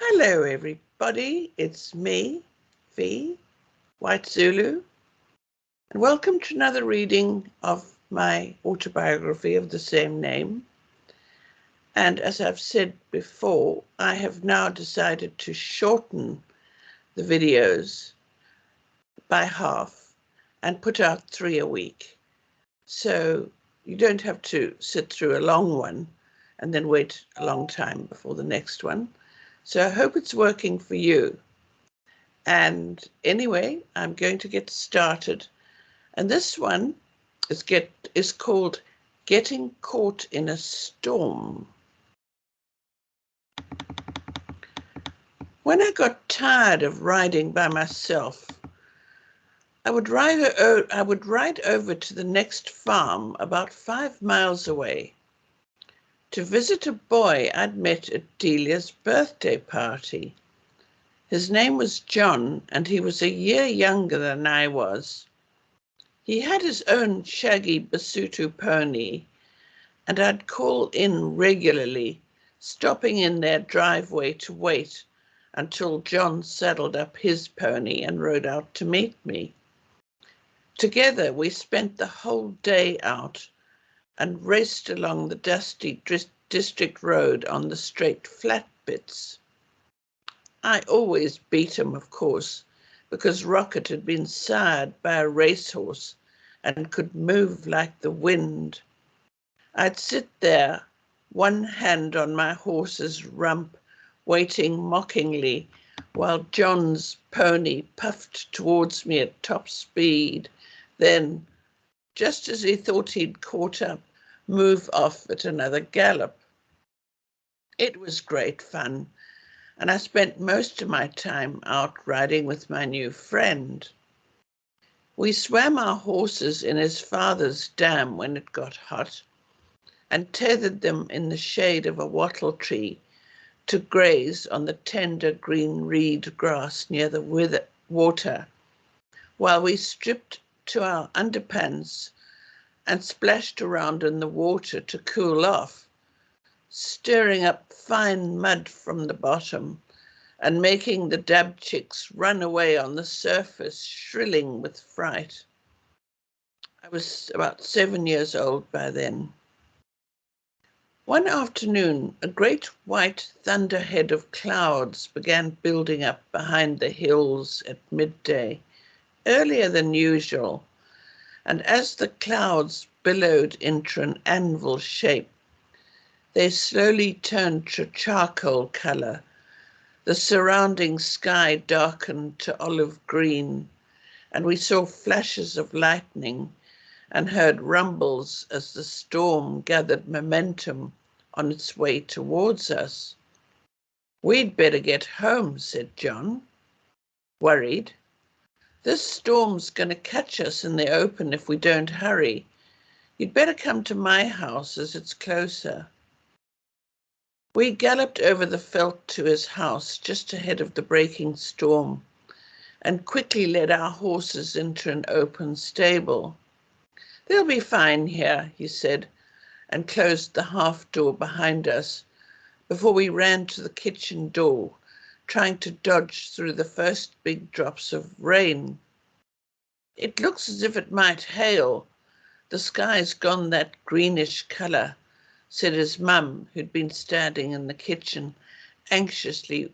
Hello everybody, it's me, V, White Zulu, and welcome to another reading of my autobiography of the same name. And as I've said before, I have now decided to shorten the videos by half and put out 3 a week. So you don't have to sit through a long one and then wait a long time before the next one. So I hope it's working for you. And anyway, I'm going to get started. And this one is called Getting Caught in a Storm. When I got tired of riding by myself, I would ride over to the next farm about 5 miles away to visit a boy I'd met at Delia's birthday party. His name was John, and he was a year younger than I was. He had his own shaggy Basutu pony, and I'd call in regularly, stopping in their driveway to wait until John saddled up his pony and rode out to meet me. Together we spent the whole day out and raced along the dusty district road on the straight flat bits. I always beat him, of course, because Rocket had been sired by a racehorse and could move like the wind. I'd sit there, one hand on my horse's rump, waiting mockingly, while John's pony puffed towards me at top speed, then, just as he thought he'd caught up, move off at another gallop. It was great fun, and I spent most of my time out riding with my new friend. We swam our horses in his father's dam when it got hot, and tethered them in the shade of a wattle tree to graze on the tender green reed grass near the water, while we stripped to our underpants and splashed around in the water to cool off, stirring up fine mud from the bottom and making the dab chicks run away on the surface, shrilling with fright. I was about 7 years old by then. One afternoon, a great white thunderhead of clouds began building up behind the hills at midday, earlier than usual, and as the clouds billowed into an anvil shape, they slowly turned to charcoal colour. The surrounding sky darkened to olive green, and we saw flashes of lightning and heard rumbles as the storm gathered momentum on its way towards us. "We'd better get home," said John, worried. "This storm's going to catch us in the open if we don't hurry. You'd better come to my house as it's closer." We galloped over the veld to his house just ahead of the breaking storm and quickly led our horses into an open stable. "They'll be fine here," he said, and closed the half door behind us before we ran to the kitchen door, trying to dodge through the first big drops of rain. "It looks as if it might hail. The sky's gone that greenish colour," said his mum, who'd been standing in the kitchen, anxiously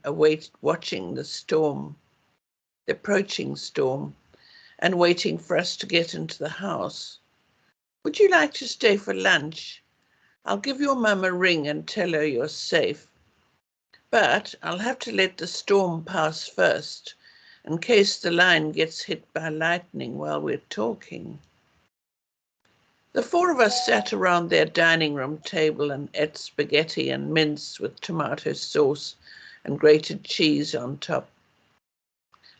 watching the approaching storm, and waiting for us to get into the house. "Would you like to stay for lunch? I'll give your mum a ring and tell her you're safe. But I'll have to let the storm pass first, in case the line gets hit by lightning while we're talking." The 4 of us sat around their dining room table and ate spaghetti and mince with tomato sauce and grated cheese on top.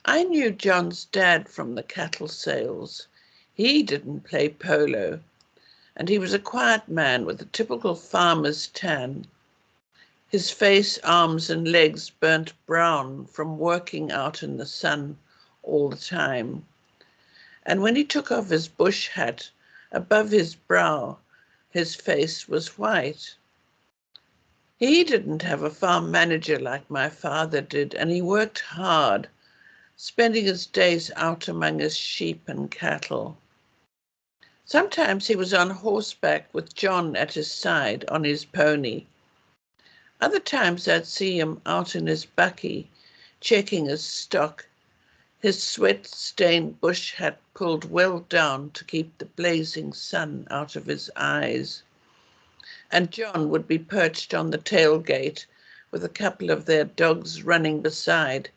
I knew John's dad from the cattle sales. He didn't play polo, and he was a quiet man with a typical farmer's tan. His face, arms and legs burnt brown from working out in the sun all the time. And when he took off his bush hat, above his brow, his face was white. He didn't have a farm manager like my father did, and he worked hard, spending his days out among his sheep and cattle. Sometimes he was on horseback with John at his side on his pony. Other times I'd see him out in his bakkie, checking his stock, his sweat-stained bush hat pulled well down to keep the blazing sun out of his eyes. And John would be perched on the tailgate with a couple of their dogs running beside,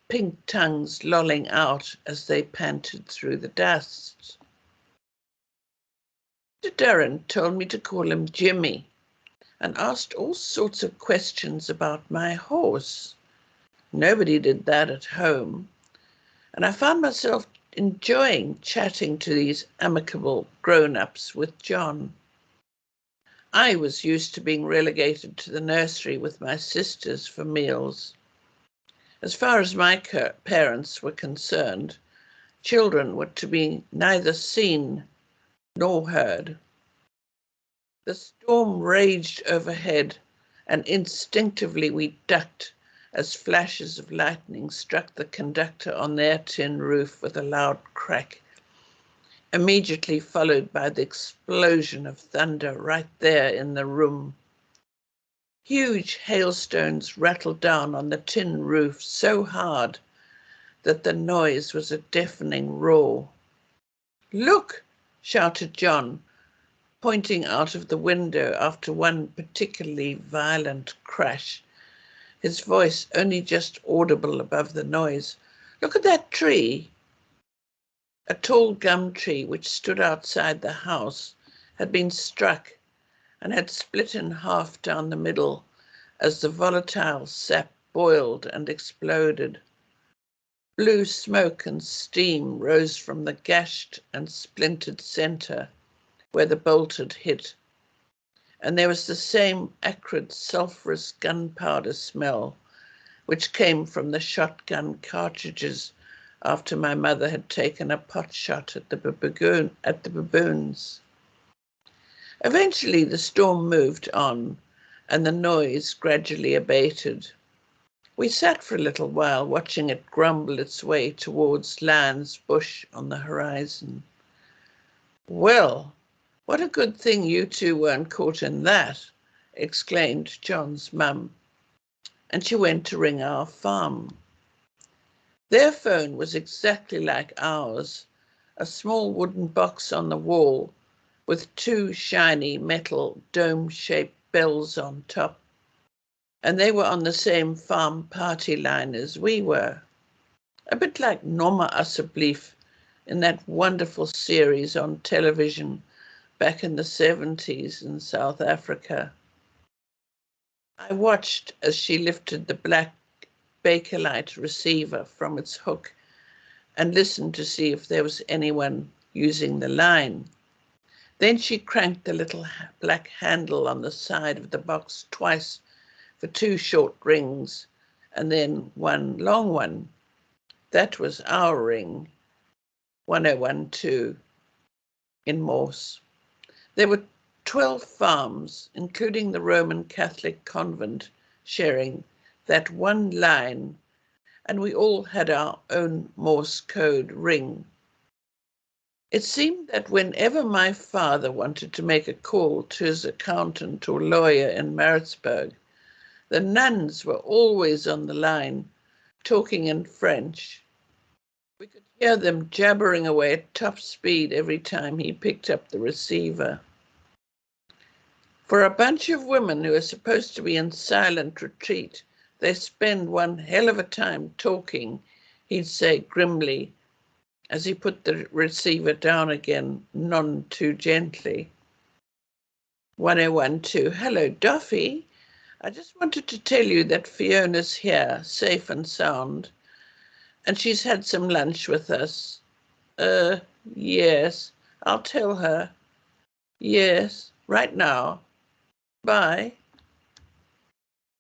pink tongues lolling out as they panted through the dust. Mr. Durrant told me to call him Jimmy and asked all sorts of questions about my horse. Nobody did that at home, and I found myself enjoying chatting to these amicable grown-ups with John. I was used to being relegated to the nursery with my sisters for meals. As far as my parents were concerned, children were to be neither seen nor heard. The storm raged overhead, and instinctively we ducked as flashes of lightning struck the conductor on their tin roof with a loud crack, immediately followed by the explosion of thunder right there in the room. Huge hailstones rattled down on the tin roof so hard that the noise was a deafening roar. "Look!" shouted John, pointing out of the window after one particularly violent crash, his voice only just audible above the noise. "Look at that tree!" A tall gum tree which stood outside the house had been struck and had split in half down the middle as the volatile sap boiled and exploded. Blue smoke and steam rose from the gashed and splintered centre where the bolt had hit, and there was the same acrid sulphurous gunpowder smell which came from the shotgun cartridges after my mother had taken a pot shot at the baboons. Eventually the storm moved on and the noise gradually abated. We sat for a little while watching it grumble its way towards Lands Bush on the horizon. "Well, what a good thing you two weren't caught in that," exclaimed John's mum, and she went to ring our farm. Their phone was exactly like ours, a small wooden box on the wall with two shiny metal dome-shaped bells on top, and they were on the same farm party line as we were, a bit like Nomma Asseblief in that wonderful series on television back in the 70s in South Africa. I watched as she lifted the black Bakelite receiver from its hook and listened to see if there was anyone using the line. Then she cranked the little black handle on the side of the box twice for two short rings and then one long one. That was our ring, 1012 in Morse. There were 12 farms, including the Roman Catholic convent, sharing that one line, and we all had our own Morse code ring. It seemed that whenever my father wanted to make a call to his accountant or lawyer in Maritzburg, the nuns were always on the line, talking in French. We could hear them jabbering away at top speed every time he picked up the receiver. For a bunch of women who are supposed to be in silent retreat, they spend one hell of a time talking, he'd say grimly, as he put the receiver down again, none too gently. 1012, "Hello, Duffy. I just wanted to tell you that Fiona's here, safe and sound, and she's had some lunch with us." Yes, I'll tell her. Yes, right now. Bye."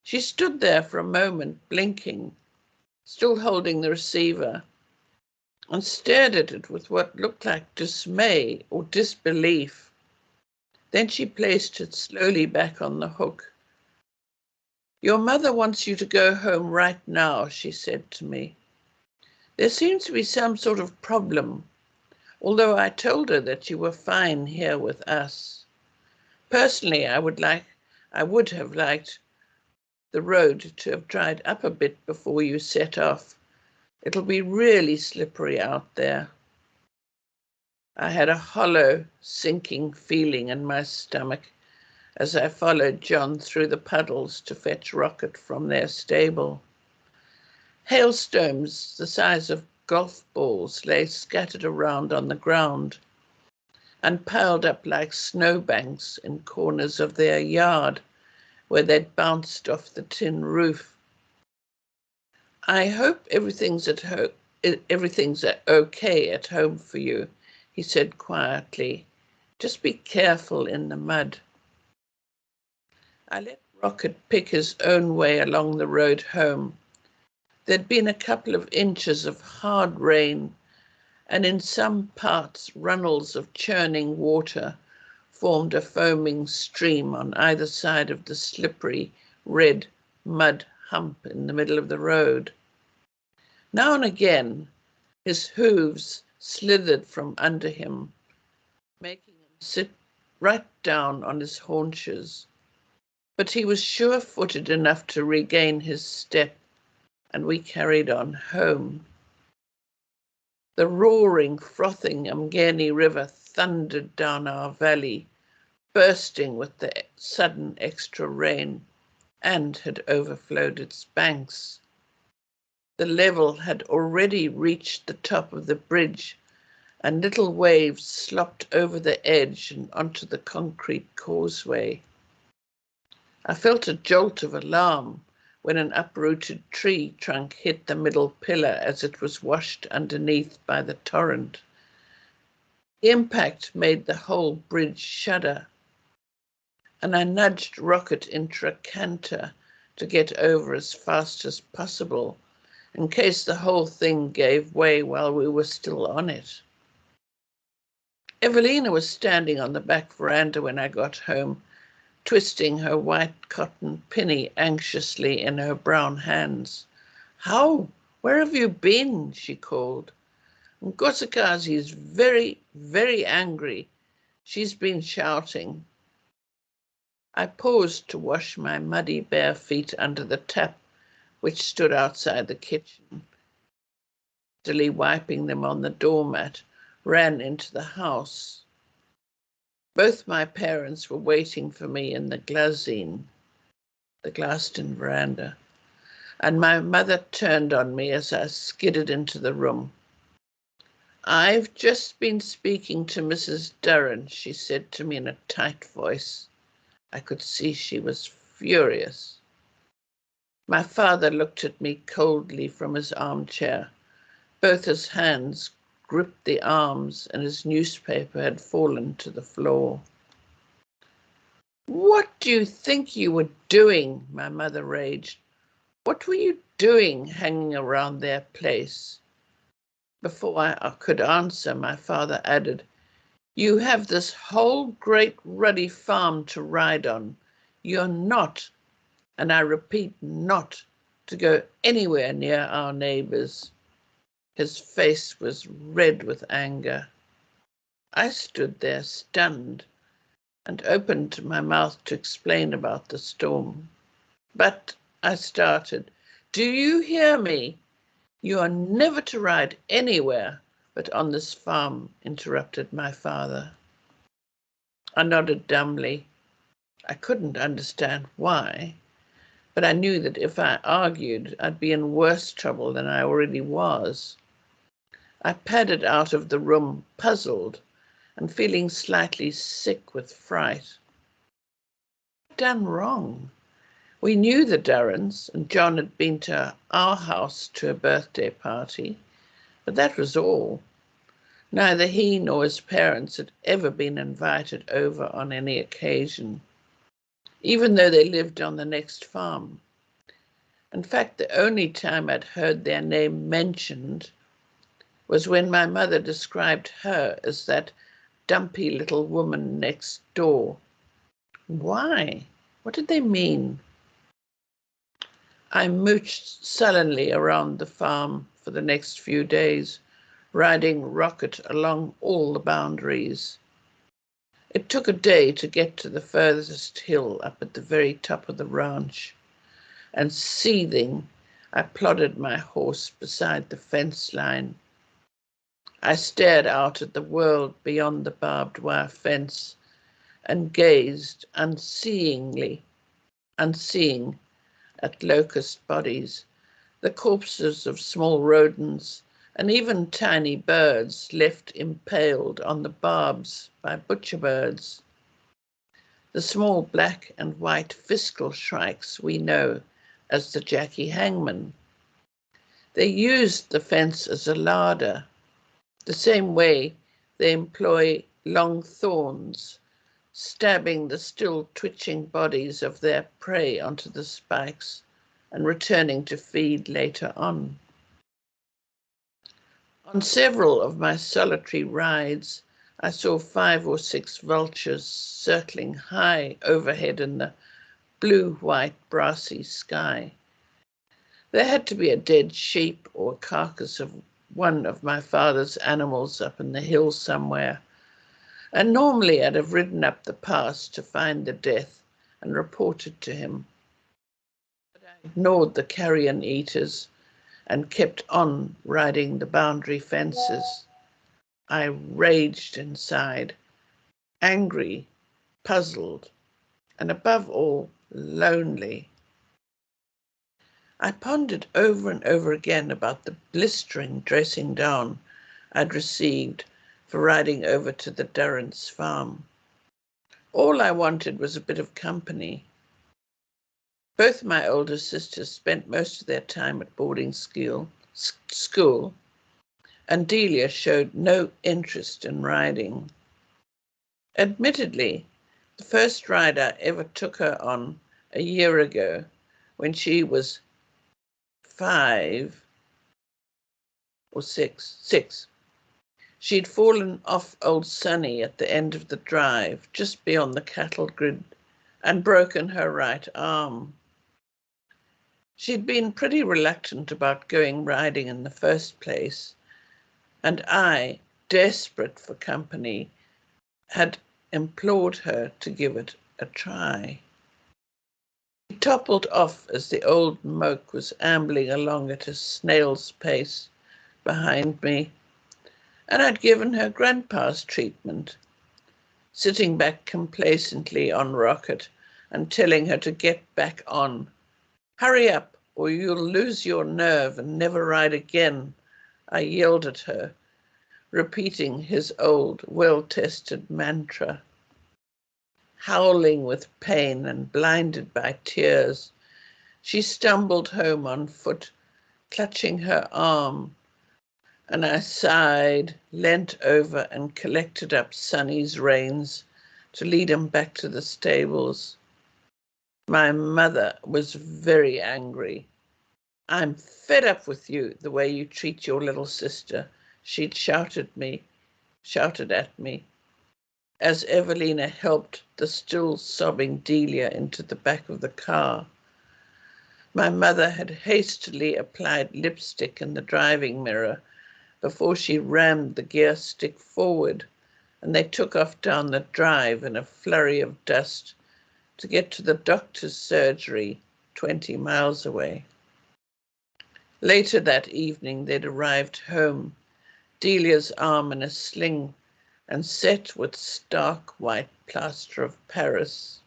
She stood there for a moment, blinking, still holding the receiver, and stared at it with what looked like dismay or disbelief. Then she placed it slowly back on the hook "Your mother wants you to go home right now," she said to me. "There seems to be some sort of problem, although I told her that you were fine here with us. Personally, I would have liked the road to have dried up a bit before you set off. It'll be really slippery out there." I had a hollow, sinking feeling in my stomach as I followed John through the puddles to fetch Rocket from their stable. Hailstones the size of golf balls lay scattered around on the ground and piled up like snowbanks in corners of their yard where they'd bounced off the tin roof. "I hope everything's okay at home for you," he said quietly. "Just be careful in the mud." I let Rocket pick his own way along the road home. There'd been a couple of inches of hard rain, and in some parts runnels of churning water formed a foaming stream on either side of the slippery red mud hump in the middle of the road. Now and again, his hooves slithered from under him, making him sit right down on his haunches. But he was sure-footed enough to regain his step, and we carried on home. The roaring, frothing Umgeni River thundered down our valley, bursting with the sudden extra rain, and had overflowed its banks. The level had already reached the top of the bridge, and little waves slopped over the edge and onto the concrete causeway. I felt a jolt of alarm when an uprooted tree trunk hit the middle pillar as it was washed underneath by the torrent. The impact made the whole bridge shudder, and I nudged Rocket into a canter to get over as fast as possible, in case the whole thing gave way while we were still on it. Evelina was standing on the back veranda when I got home, twisting her white cotton pinny anxiously in her brown hands. "How? Where have you been?" she called. "Nkosikazi is very, very angry. She's been shouting." I paused to wash my muddy bare feet under the tap which stood outside the kitchen. Hastily wiping them on the doormat, ran into the house. Both my parents were waiting for me in the Glazine, the Glaston veranda, and my mother turned on me as I skidded into the room. "I've just been speaking to Mrs. Durran," she said to me in a tight voice. I could see she was furious. My father looked at me coldly from his armchair. Both his hands gripped the arms, and his newspaper had fallen to the floor. "What do you think you were doing?" my mother raged. "What were you doing hanging around their place?" Before I could answer, my father added, "You have this whole great ruddy farm to ride on. You're not, and I repeat not, to go anywhere near our neighbours." His face was red with anger. I stood there stunned and opened my mouth to explain about the storm. "But," I started, "do you hear me? You are never to ride anywhere but on this farm," interrupted my father. I nodded dumbly. I couldn't understand why, but I knew that if I argued, I'd be in worse trouble than I already was. I padded out of the room, puzzled and feeling slightly sick with fright. What had I done wrong? We knew the Durrans, and John had been to our house to a birthday party, but that was all. Neither he nor his parents had ever been invited over on any occasion, even though they lived on the next farm. In fact, the only time I'd heard their name mentioned was when my mother described her as that dumpy little woman next door. Why? What did they mean? I mooched sullenly around the farm for the next few days, riding rocket along all the boundaries. It took a day to get to the furthest hill up at the very top of the ranch, and seething, I plodded my horse beside the fence line. I stared out at the world beyond the barbed wire fence and gazed unseeing at locust bodies, the corpses of small rodents, and even tiny birds left impaled on the barbs by butcher birds. The small black and white fiscal shrikes we know as the Jackie Hangman. They used the fence as a larder, the same way they employ long thorns, stabbing the still twitching bodies of their prey onto the spikes and returning to feed later on. On several of my solitary rides, I saw 5 or 6 vultures circling high overhead in the blue-white brassy sky. There had to be a dead sheep or carcass of one of my father's animals up in the hills somewhere, and normally I'd have ridden up the pass to find the death and report it to him. But I ignored the carrion eaters and kept on riding the boundary fences. I raged inside, angry, puzzled, and above all, lonely. I pondered over and over again about the blistering dressing down I'd received for riding over to the Durrants' farm. All I wanted was a bit of company. Both my older sisters spent most of their time at boarding school, and Delia showed no interest in riding. Admittedly, the first ride I ever took her on a year ago, when she was 5 or 6. She'd fallen off old Sonny at the end of the drive, just beyond the cattle grid, and broken her right arm. She'd been pretty reluctant about going riding in the first place, and I, desperate for company, had implored her to give it a try. She toppled off as the old moke was ambling along at a snail's pace behind me, and I'd given her grandpa's treatment, sitting back complacently on Rocket and telling her to get back on. Hurry up, or you'll lose your nerve and never ride again, I yelled at her, repeating his old, well-tested mantra. Howling with pain and blinded by tears, she stumbled home on foot, clutching her arm, and I sighed, leant over and collected up Sonny's reins to lead him back to the stables. My mother was very angry. I'm fed up with you, the way you treat your little sister, she'd shouted at me, as Evelina helped the still sobbing Delia into the back of the car. My mother had hastily applied lipstick in the driving mirror before she rammed the gear stick forward, and they took off down the drive in a flurry of dust to get to the doctor's surgery 20 miles away. Later that evening, they'd arrived home, Delia's arm in a sling and set with stark white plaster of Paris.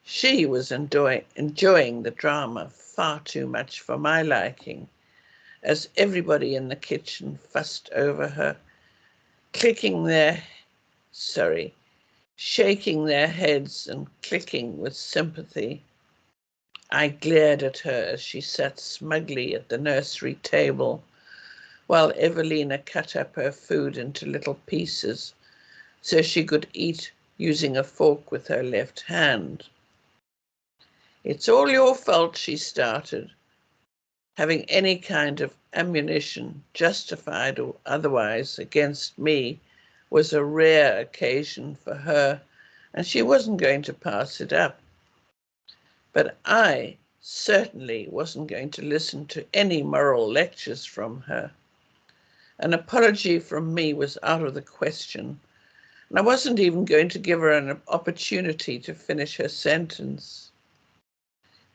She was enjoying the drama far too much for my liking, as everybody in the kitchen fussed over her, shaking their heads and clicking with sympathy. I glared at her as she sat smugly at the nursery table, while Evelina cut up her food into little pieces so she could eat using a fork with her left hand. It's all your fault, she started. Having any kind of ammunition, justified or otherwise, against me was a rare occasion for her, and she wasn't going to pass it up. But I certainly wasn't going to listen to any moral lectures from her. An apology from me was out of the question, and I wasn't even going to give her an opportunity to finish her sentence.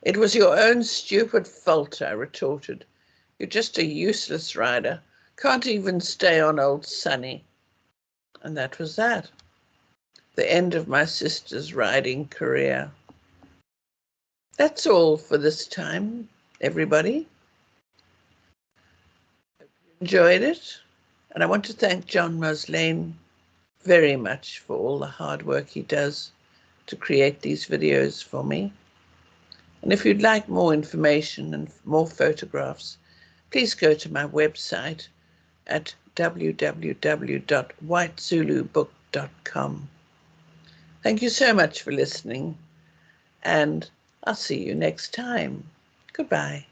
It was your own stupid fault, I retorted. You're just a useless rider. Can't even stay on old Sunny. And that was that. The end of my sister's riding career. That's all for this time, everybody. Enjoyed it. And I want to thank John Muslane very much for all the hard work he does to create these videos for me. And if you'd like more information and more photographs, please go to my website at www.whitezulubook.com. Thank you so much for listening, and I'll see you next time. Goodbye.